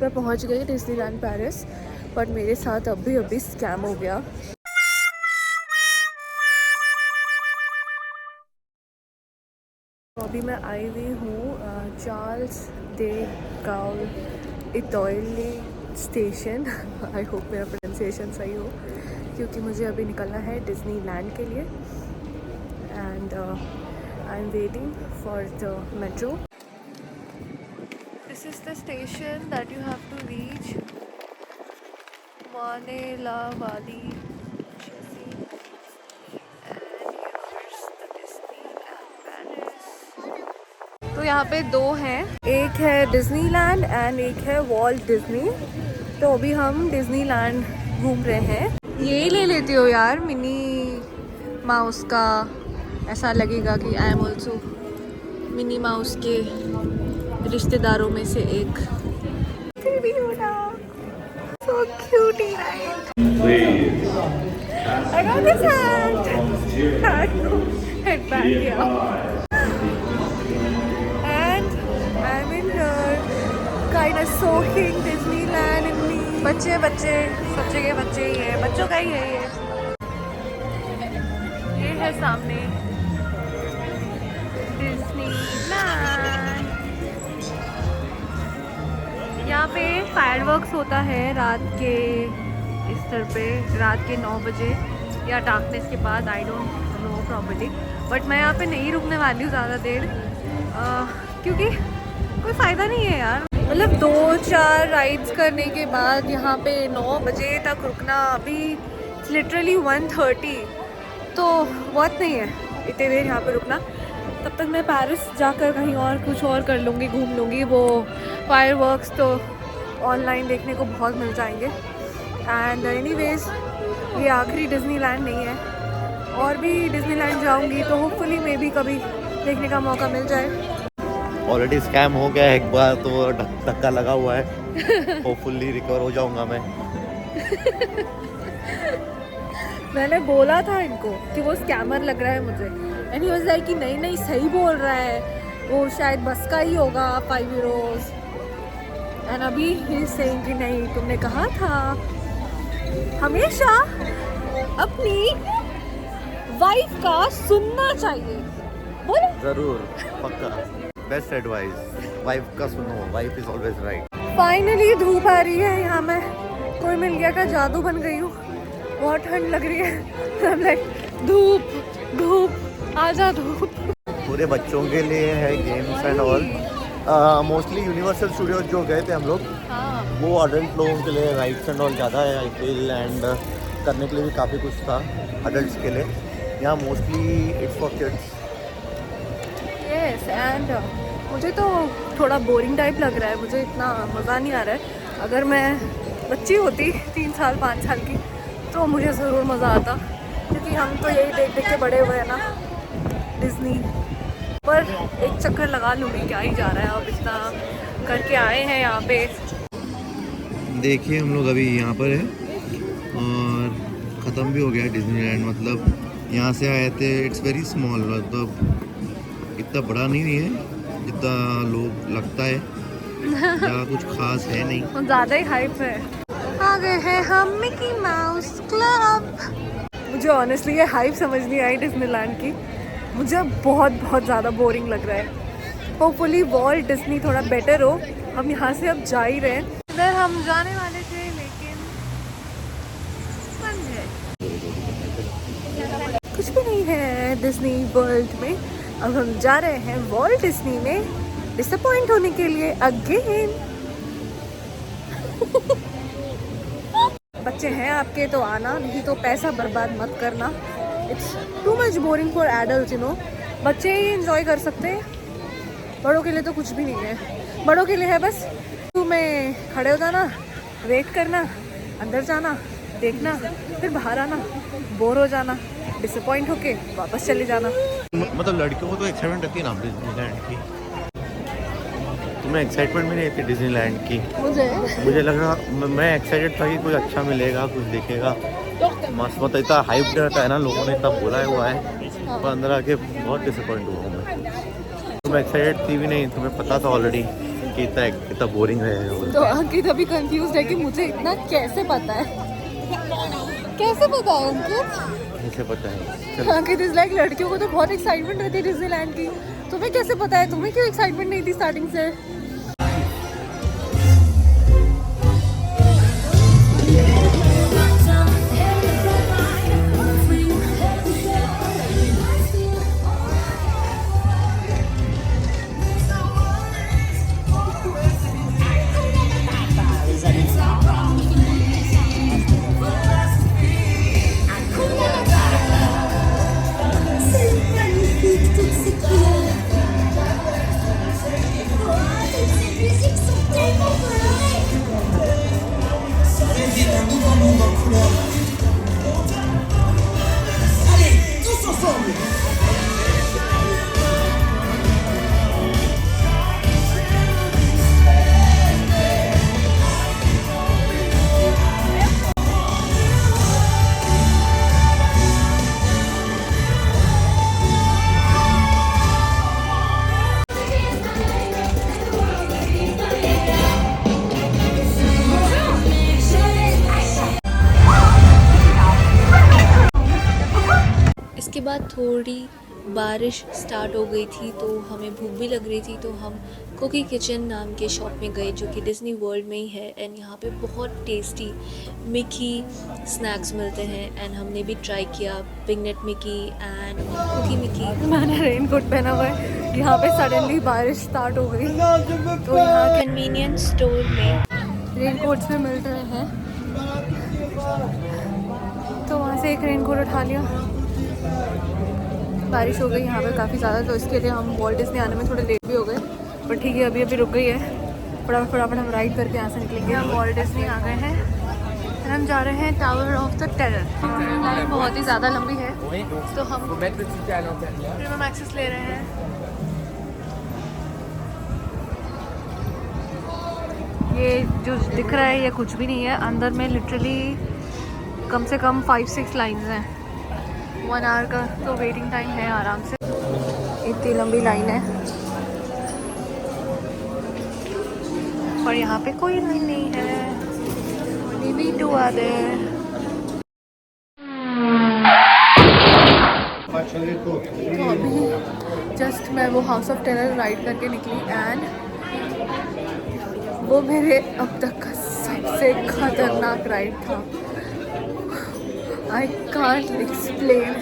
मैं पहुंच गई डिज्नीलैंड पेरिस, बट मेरे साथ अभी स्कैम हो गया। तो अभी मैं आई हुई हूँ Charles de Gaulle Etoile station. I hope मेरा प्रोनाउंसिएशन सही हो, क्योंकि मुझे अभी निकलना है डिज्नीलैंड के लिए। And I am waiting for the metro. This is the station that you have to reach Marne-la-Vallée. तो यहाँ पे दो हैं, एक है डिज्नीलैंड एंड एक है वॉल्ट डिज्नी। तो अभी हम डिज्नीलैंड घूम रहे हैं। ये ले लेती हो यार मिनी माउस का, ऐसा लगेगा कि I am also Minnie Mouse के रिश्तेदारों में से एक। So cutie, right? Please. I got this hat. Headband, yeah. And I'm in here, kind of soaking Disneyland in me. बच्चे सब जगह बच्चे ही हैं, बच्चों का ही है ये है सामने डिज्नीलैंड। यहाँ पे फायरवर्क्स होता है रात के इस तरह पे, रात के 9 बजे या डार्कनेस के बाद, I don't know properly. But मैं यहाँ पे नहीं रुकने वाली हूँ ज़्यादा देर, क्योंकि कोई फ़ायदा नहीं है यार। मतलब 2-4 राइड्स करने के बाद यहाँ पे 9 बजे तक रुकना, अभी लिटरली 1:30, तो बहुत नहीं है इतने देर यहाँ पे रुकना। तब तक मैं पेरिस जाकर कहीं और कुछ और कर लूँगी, घूम लूँगी। वो फायरवर्क्स तो ऑनलाइन देखने को बहुत मिल जाएंगे। एंड एनीवेज ये आखिरी डिज्नीलैंड नहीं है, और भी डिज्नीलैंड जाऊँगी तो होपफुली मे भी कभी देखने का मौका मिल जाए। ऑलरेडी स्कैम हो गया है एक बार, तो धक्का लगा हुआ है। होपफुली रिकवर हो जाऊंगा मैं। मैंने बोला था इनको कि वो स्कैमर लग रहा है मुझे, एंड ही वाज लाइक कि नहीं सही बोल रहा है, वो शायद बस का ही होगा 5 यूरोज। एंड अभी ही इज सेइंग कि नहीं, तुमने कहा था हमेशा अपनी वाइफ का सुनना चाहिए। बोलो जरूर, पक्का, बेस्ट एडवाइस, वाइफ का सुनो, wife is always right. Finally धूप आ रही है यहाँ, मैं कोई मिल गया का जादू बन गई हूँ। बहुत ठंड लग रही है। लाइक धूप आजा धूप। पूरे बच्चों के लिए है games and all. Mostly universal studios जो गए थे हम लोग, हाँ। वो अडल्ट लोगों के लिए राइड्स एंड ऑल ज़्यादा है आई फील, एंड करने के लिए भी काफ़ी कुछ था अडल्ट्स के लिए। यहाँ mostly it's for kids. Yes, and मुझे तो थोड़ा बोरिंग टाइप लग रहा है, मुझे इतना मज़ा नहीं आ रहा है। अगर मैं बच्ची होती 3 साल 5 साल की तो मुझे ज़रूर मज़ा आता, क्योंकि हम तो यही देख देख के बड़े हुए हैं ना डिज़नी। पर एक चक्कर लगा लूँगी, क्या ही जा रहा है, अब इतना करके आए हैं यहाँ पे। देखिए हम लोग अभी यहाँ पर है और ख़त्म भी हो गया डिज्नीलैंड। मतलब यहाँ से आए थे, इट्स वेरी स्मॉल, मतलब इतना बड़ा नहीं है जितना लोग लगता है। ज़्यादा कुछ खास है नहीं, ज़्यादा ही हाइप है। आ गए हैं हम मिकी माउस क्लब। मुझे ऑनेस्टली ये हाइप समझ नहीं आई डिज्नीलैंड की, मुझे बहुत ज़्यादा बोरिंग लग रहा है। होपफुली वॉल्ट डिज्नी थोड़ा बेटर हो। हम यहाँ से अब जा ही रहे हैं, इधर हम जाने वाले थे लेकिन बंद है, कुछ भी नहीं है डिज्नी वर्ल्ड में। अब हम जा रहे हैं वॉल्ट डिज्नी में, डिसअपॉइंट होने के लिए अगेन। बच्चे हैं आपके तो आना, नहीं तो पैसा बर्बाद मत करना। It's too much boring for adult, you know. बच्चे ही एंजॉय कर सकते हैं, बड़ों के लिए तो कुछ भी नहीं है। बड़ों के लिए है बस तुम्हें खड़े हो जाना, वेट करना, अंदर जाना, देखना, फिर बाहर आना, बोर हो जाना, डिसअपॉइंट होके वापस चले जाना। मतलब लड़कियों को तो एक्साइटमेंट रहती है ना डिज्नीलैंड की। तुम्हें एक्साइटमेंट भी नहीं थी डिज्नीलैंड की? मुझे लगा, मैं एक्साइटेड था कि कुछ अच्छा मिलेगा, कुछ देखेगा, मस्त। मतलब इतना हाइप रहता है ना, लोगों ने इतना बोला हुआ है, पर अंदर आके बहुत डिसअपॉइंट हुआ मैं। तुम एक्साइटेड थी भी नहीं, तुम्हें पता था ऑलरेडी कि इतना बोरिंग है। तो अंकित अभी कंफ्यूज है कि मुझे इतना कैसे पता है, कैसे पता है अंकित? कैसे पता है? अंकित इज लाइक लड़कियों को तो बहुत एक्साइटमेंट रहती है डिज्नीलैंड की, तुम्हें कैसे पता है? तुम्हें क्यों एक्साइटमेंट नहीं थी स्टार्टिंग से? इसके बाद थोड़ी बारिश स्टार्ट हो गई थी तो हमें भूख भी लग रही थी, तो हम कुकी किचन नाम के शॉप में गए जो कि डिज़नी वर्ल्ड में ही है। एंड यहाँ पे बहुत टेस्टी मिकी स्नैक्स मिलते हैं एंड हमने भी ट्राई किया पिगनेट मिकी एंड कुकी मिकी। मैंने रेनकोट पहना हुआ है, यहाँ पे सडनली बारिश स्टार्ट हो गई तो यहाँ कन्वीनियंस स्टोर में रेनकोट्स भी मिल रहे हैं, तो वहाँ से एक रेनकोट उठा लिया। बारिश हो गई यहाँ पे काफ़ी ज़्यादा, तो इसके लिए हम वॉल्ट डिज्नी आने में थोड़े लेट भी हो गए, पर ठीक है अभी अभी रुक गई है। फटाफट हम राइड करके यहाँ से निकलेंगे। हम वॉल्ट डिज्नी आ गए हैं और हम जा रहे हैं tower of the terror. Line बहुत ही ज़्यादा लंबी है तो हम प्रीमियम एक्सेस ले रहे हैं। ये जो दिख रहा है ये कुछ भी नहीं है, अंदर में लिटरली कम से कम 5-6 लाइन्स हैं। 1 आवर का तो वेटिंग टाइम है आराम से, इतनी लंबी लाइन है और यहाँ पे कोई लाइन नहीं है। maybe 2 are there. तो अभी जस्ट मैं वो हाउस ऑफ टेरर राइड करके निकली एंड वो मेरे अब तक का सबसे खतरनाक राइड था। आई कांट एक्सप्लेन,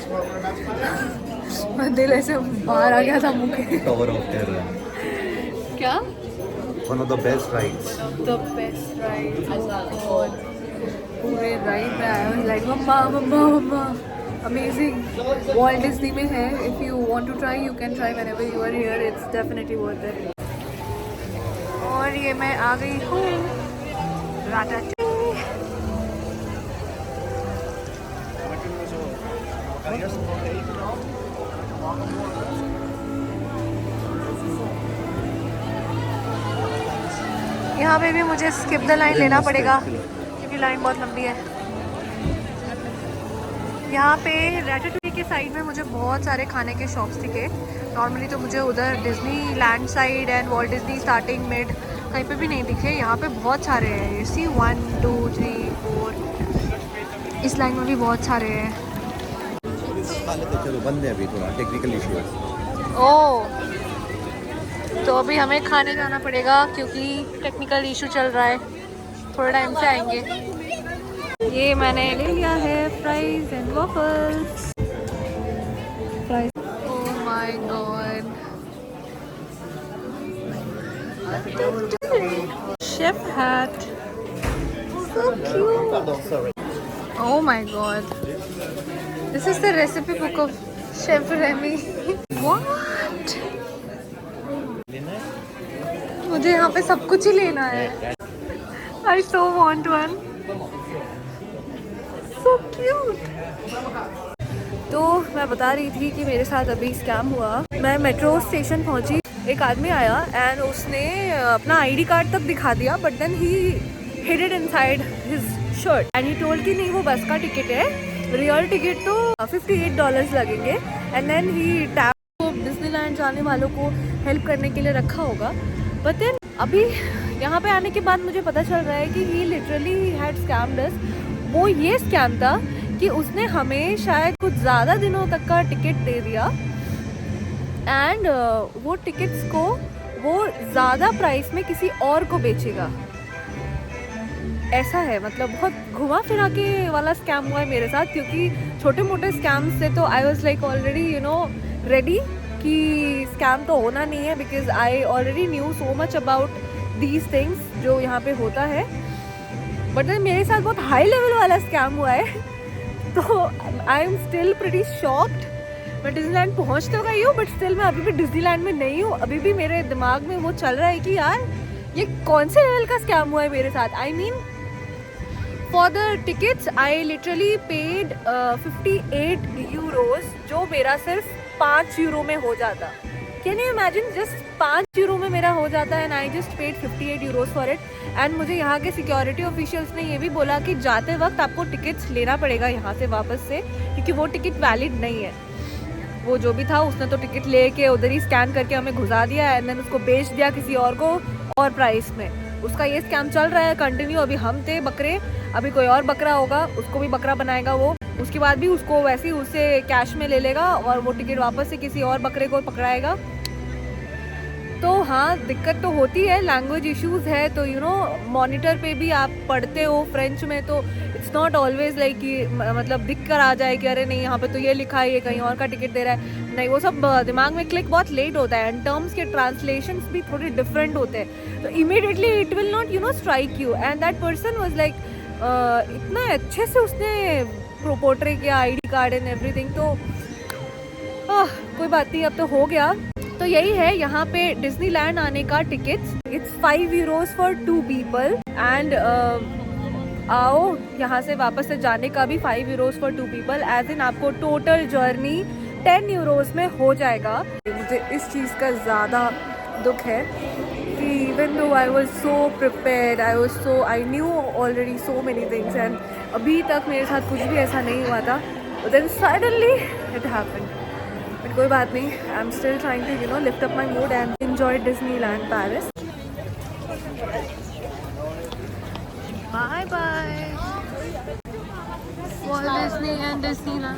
दिल ऐसे बाहर आ गया था मुँह के। टावर ऑफ टेरर, क्या? One of the best rides. The best ride, पूरे राइड में आया हूँ like mama mama mama, amazing. Walt Disney में है, if you want to try you can try whenever you are here, it's definitely worth it. और ये मैं आ गई हूँ राटाटूई। यहाँ पे भी मुझे स्किप द लाइन लेना पड़ेगा क्योंकि लाइन बहुत लंबी है। यहाँ पे रैटाटूई के साइड में मुझे बहुत सारे खाने के शॉप्स दिखे। नॉर्मली तो मुझे उधर Disney land side and Walt Disney starting mid कहीं पे भी नहीं दिखे, यहाँ पे बहुत सारे हैं। ये सी 1 2 3 4 इस लाइन में भी बहुत सारे हैं। चलो बंद है अभी, थोड़ा टेक्निकल इशू है। ओह, तो अभी हमें खाने जाना पड़ेगा क्योंकि टेक्निकल इशू चल रहा है, थोड़े टाइम से आएंगे। ये मैंने ले लिया है fries and waffles. Fries, oh my god, chef hat, so cute. Oh my god, this is the recipe book of chef Remy. What? मुझे यहाँ पे सब कुछ ही लेना है। I so want one. So cute. तो मैं बता रही थी कि मेरे साथ अभी स्कैम हुआ। मैं मेट्रो स्टेशन पहुंची, एक आदमी आया एंड उसने अपना आईडी कार्ड तक दिखा दिया, but then he hid it inside his shirt and he told कि नहीं वो बस का टिकट है, रियल टिकट तो $58 लगेंगे। And then he tap, Disneyland जाने वालों को हेल्प करने के लिए रखा होगा, बट देन अभी यहाँ पे आने के बाद मुझे पता चल रहा है कि ही लिटरली हैड स्कैम्ड अस। वो ये स्कैम था कि उसने हमें शायद कुछ ज़्यादा दिनों तक का टिकट दे दिया एंड वो टिकट्स को वो ज़्यादा प्राइस में किसी और को बेचेगा। ऐसा है, मतलब बहुत घुमा फिरा के वाला स्कैम हुआ है मेरे साथ, क्योंकि छोटे मोटे स्कैम से तो I was like already ready कि स्कैम तो होना नहीं है, because I already knew so much about these things जो यहाँ पे होता है। बट देन मेरे साथ बहुत हाई लेवल वाला स्कैम हुआ है, तो आई एम स्टिल प्रीटी शॉक्ड। मैं डिज्नीलैंड पहुँच तो गई हूँ, बट स्टिल मैं अभी भी डिज्नीलैंड में नहीं हूँ। अभी भी मेरे दिमाग में वो चल रहा है कि यार ये कौन से लेवल का स्कैम हुआ है मेरे साथ। I mean for the tickets I literally paid 58 euros, जो मेरा सिर्फ 5 यूरो में हो जाता। Can you imagine, just 5 euro में मेरा हो जाता है and I just paid 58 euros for it. And मुझे यहाँ के सिक्योरिटी ऑफिशियल्स ने ये भी बोला कि जाते वक्त आपको टिकट्स लेना पड़ेगा यहाँ से वापस से, क्योंकि वो टिकट वैलिड नहीं है। वो जो भी था उसने तो टिकट लेके उधर ही स्कैन करके हमें घुसा दिया एंड देन उसको बेच दिया किसी और को और प्राइस में। उसका ये स्कैम चल रहा है कंटिन्यू। अभी हम थे बकरे, अभी कोई और बकरा होगा, उसको भी बकरा बनाएगा वो, उसके बाद भी उसको वैसे ही उससे कैश में ले लेगा और वो टिकट वापस से किसी और बकरे को पकड़ाएगा। तो हाँ, दिक्कत तो होती है, लैंग्वेज इश्यूज है, तो मॉनिटर पे भी आप पढ़ते हो फ्रेंच में, तो इट्स नॉट ऑलवेज लाइक कि मतलब दिख कर आ जाए कि अरे नहीं यहाँ पे तो ये लिखा है, ये कहीं और का टिकट दे रहा है। नहीं, वो सब दिमाग में क्लिक बहुत लेट होता है एंड टर्म्स के ट्रांसलेशंस भी थोड़े डिफरेंट होते हैं, तो immediately it will not strike you. And that person was like इतना अच्छे से उसने पोर्ट्रे किया आईडी कार्ड एंड एवरीथिंग। तो कोई बात नहीं, अब तो हो गया। तो यही है यहाँ पे डिज्नीलैंड आने का ticket. It's 5 euros for 2 people and आओ यहाँ से वापस से जाने का भी 5 euros for 2 people, as in आपको टोटल जर्नी 10 यूरोज में हो जाएगा। मुझे इस चीज़ का ज़्यादा दुख है कि even though I was so prepared, I knew already so many things and अभी तक मेरे साथ कुछ भी ऐसा नहीं हुआ था, then suddenly it happened. But कोई बात नहीं, I am still trying to lift up my mood and enjoy Disneyland Paris. Bye bye Walt Disney and Disneyland.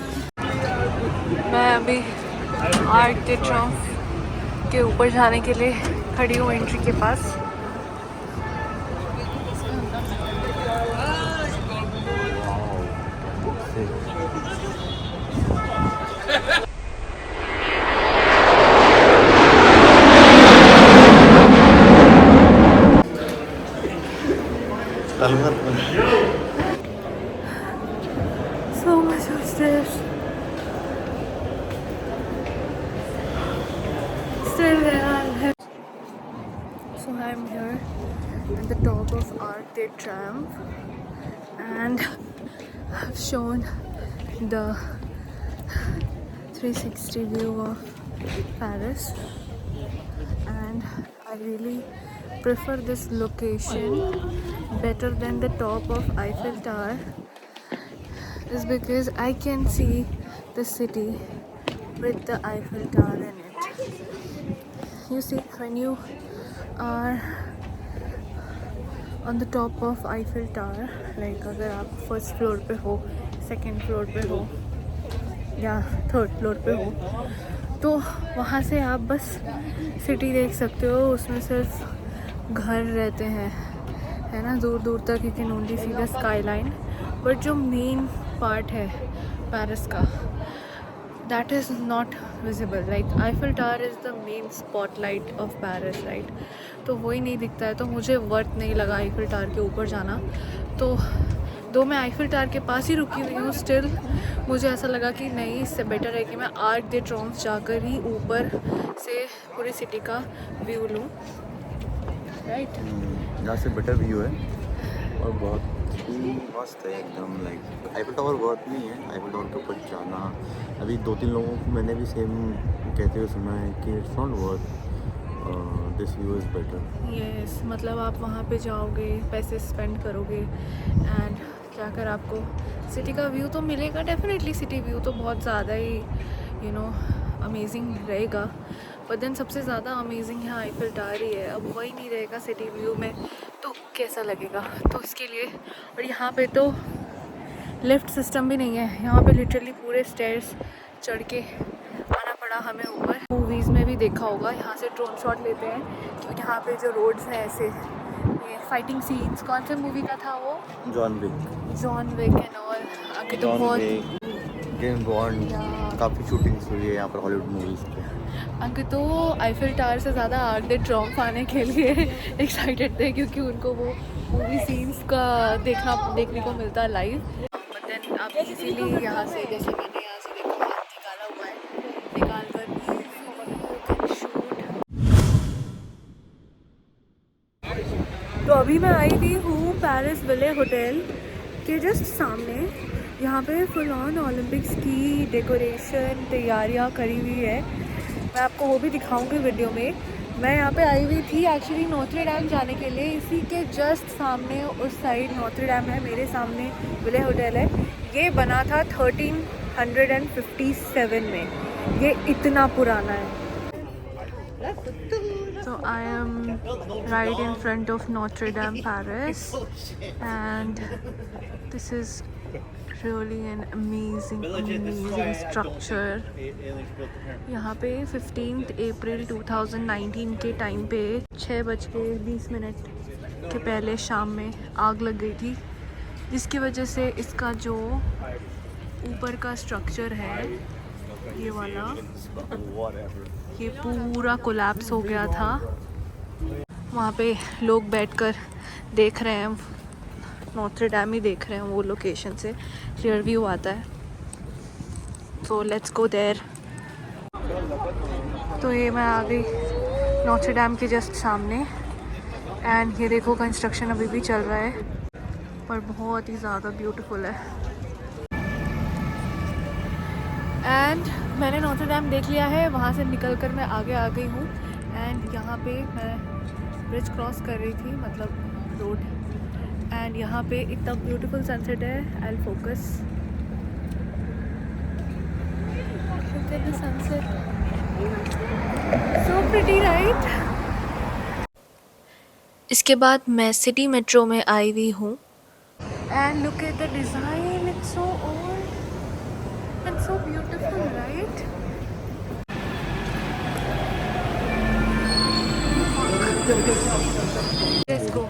मैं अभी आर्क दे ट्रियोम्फ के ऊपर जाने के लिए खड़ी हूँ एंट्री के पास। So much of stairs. Still there I am. So I am here at the top of Arc de Triomphe and I've shown the 360 view of Paris and I really prefer this location better than the top of Eiffel Tower is because I can see the city with the Eiffel Tower in it. You see, when you are on the top of Eiffel Tower, like अगर आप first floor पे हो, second floor पे हो या third floor पे हो, तो वहाँ से आप बस सिटी देख सकते हो। उसमें सिर्फ घर रहते हैं, है ना, दूर दूर तक you can only see the sky line. But जो मेन पार्ट है पेरिस का, that is not visible. Like Eiffel tower is the main spotlight of Paris, right? तो वही नहीं दिखता है, तो मुझे वर्थ नहीं लगा आईफिल टावर के ऊपर जाना। तो दो मैं आईफिल टावर के पास ही रुकी हुई हूँ, स्टिल मुझे ऐसा लगा कि नहीं, इससे बेटर है कि मैं आर्क दे ट्रियोम्फ जाकर ही ऊपर से पूरी सिटी का व्यू लूँ, राइट? यहाँ से बेटर व्यू है और बहुत मस्त है एकदम। लाइक आईफिल टावर वर्थ नहीं है, आईफिल टावर के ऊपर जाना। अभी 2-3 लोगों को मैंने भी सेम कहते हुए सुना है कि it's not worth, this view is better. Yes, मतलब आप वहाँ पे जाओगे, पैसे स्पेंड करोगे एंड क्या कर आपको सिटी का व्यू तो मिलेगा डेफिनेटली। सिटी व्यू तो बहुत ज़्यादा ही अमेजिंग रहेगा, बट देन सबसे ज़्यादा अमेजिंग है आईफिल टावर ही है। अब वही नहीं रहेगा सिटी व्यू में तो कैसा लगेगा, तो इसके लिए। और यहाँ पे तो लिफ्ट सिस्टम भी नहीं है, यहाँ पे लिटरली पूरे स्टेयर्स चढ़ के आना पड़ा हमें ऊपर। मूवीज़ में भी देखा होगा, यहाँ से ड्रोन शॉट लेते हैं क्योंकि यहाँ पे जो रोड्स हैं ऐसे, ये फाइटिंग सीन्स, कौन से मूवी का था वो, जॉन विक एंड ऑल। आगे तो बहुत जेम्स बॉन्ड, काफ़ी शूटिंग्स हुई है यहाँ पर हॉलीवुड मूवीज़ की। आगे तो आईफिल टावर से ज़्यादा आर्क दे ट्रायम्फ आने के लिए एक्साइटेड थे क्योंकि उनको वो मूवी सीन्स का देखने को मिलता है लाइव। बट देन आप इजीली यहाँ से, जैसे मैंने यहाँ से देखो हाथ निकाला हुआ है, निकाल कर शूट। तो अभी मैं आई हुई हूँ पेरिस विले होटल के जस्ट सामने। यहाँ पे फुल ऑन ओलंपिक्स की डेकोरेशन तैयारियाँ करी हुई है, मैं आपको वो भी दिखाऊंगी वीडियो में। मैं यहाँ पे आई हुई थी एक्चुअली नोत्रे डैम जाने के लिए, इसी के जस्ट सामने उस साइड नोत्रे डैम है, मेरे सामने विले होटल है। ये बना था 1357 में, ये इतना पुराना है। So I am right in front of Notre Dame, Paris, and this is really an amazing structure. यहाँ पे 15 अप्रैल 2019 के टाइम पे 6:20 के पहले शाम में आग लग गई थी, जिसकी वजह से इसका जो ऊपर का स्ट्रक्चर है ये वाला, ये पूरा कोलैप्स हो गया था। वहाँ पे लोग बैठकर देख रहे हैं, नोत्रे डैम ही देख रहे हैं, वो लोकेशन से क्लियर व्यू आता है। So let's go there. तो ये मैं आ गई नोत्रे डैम के जस्ट सामने, एंड ये देखो कंस्ट्रक्शन अभी भी चल रहा है, पर बहुत ही ज़्यादा ब्यूटीफुल है। एंड मैंने नोत्रे डैम देख लिया है, वहाँ से निकलकर मैं आगे आ गई हूँ। एंड यहाँ पे मैं ब्रिज क्रॉस कर रही थी, मतलब रोड, एंड यहाँ पे इतना ब्यूटीफुल सनसेट है। I will focus, look at the sunset, so pretty right. इसके बाद मैं सिटी मेट्रो में आई हुई हूँ, and look at the design, it's so old and so beautiful right. Let's go.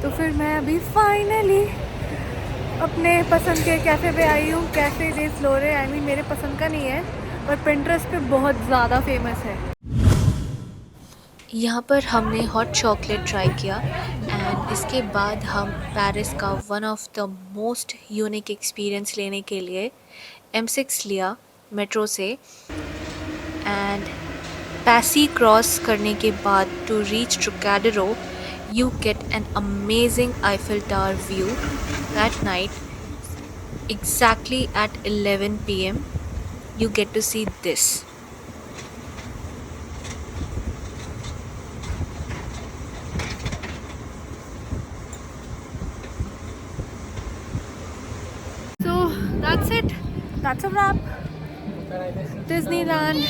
तो फिर मैं अभी फाइनली अपने पसंद के कैफ़े पे आई हूँ, कैफ़े दे फ्लोरे। आई मीन मेरे पसंद का नहीं है, पर पिंटरेस्ट पे बहुत ज़्यादा फेमस है। यहाँ पर हमने हॉट चॉकलेट ट्राई किया, एंड इसके बाद हम पेरिस का one of the most unique experience लेने के लिए M6 लिया मेट्रो से। एंड पैसी क्रॉस करने के बाद to reach Trocadero you get an amazing Eiffel Tower view at night. Exactly at 11 PM you get to see this. So that's it. That's a wrap. Disneyland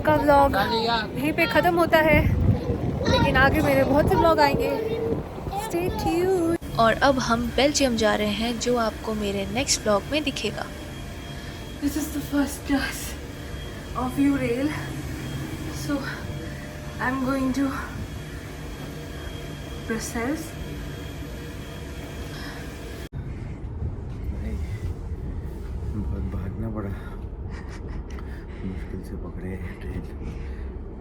का vlog यहीं पे ख़त्म होता है, लेकिन आगे मेरे बहुत से व्लॉग आएंगे। Stay tuned. और अब हम बेल्जियम जा रहे हैं, जो आपको मेरे नेक्स्ट व्लॉग में दिखेगा। This is the first class of Eurail, so I'm going to Brussels. बहुत भागना पड़ा, मुश्किल से पकड़े train,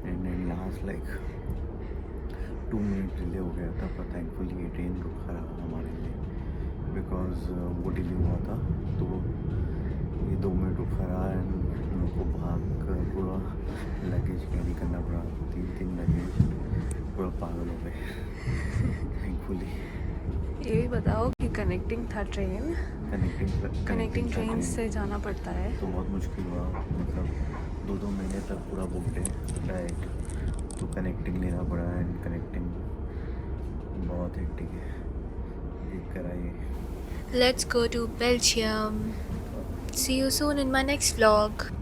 and last like 2 minute delay हो गया था, पर थैंकफुली ये ट्रेन रुका रहा हमारे लिए, बिकॉज वो डिले हुआ था तो ये 2 मिनट रुका रहा। एंड हम लोग को भाग कर पूरा लगेज कैरी करना पड़ा, 3 लगेज, पूरा पागल हो गए। थैंकफुली ये भी बताओ कि कनेक्टिंग था ट्रेन, कनेक्टिंग ट्रेन से जाना पड़ता है, तो बहुत मुश्किल हुआ, मतलब 2 महीने तक पूरा बुक है डायरेक्ट, तो कनेक्टिंग लेना पड़ा। एंड कनेक्टिंग बहुत हेक्टिक है, देख कर आइए। Let's go to Belgium. See you soon in my next vlog.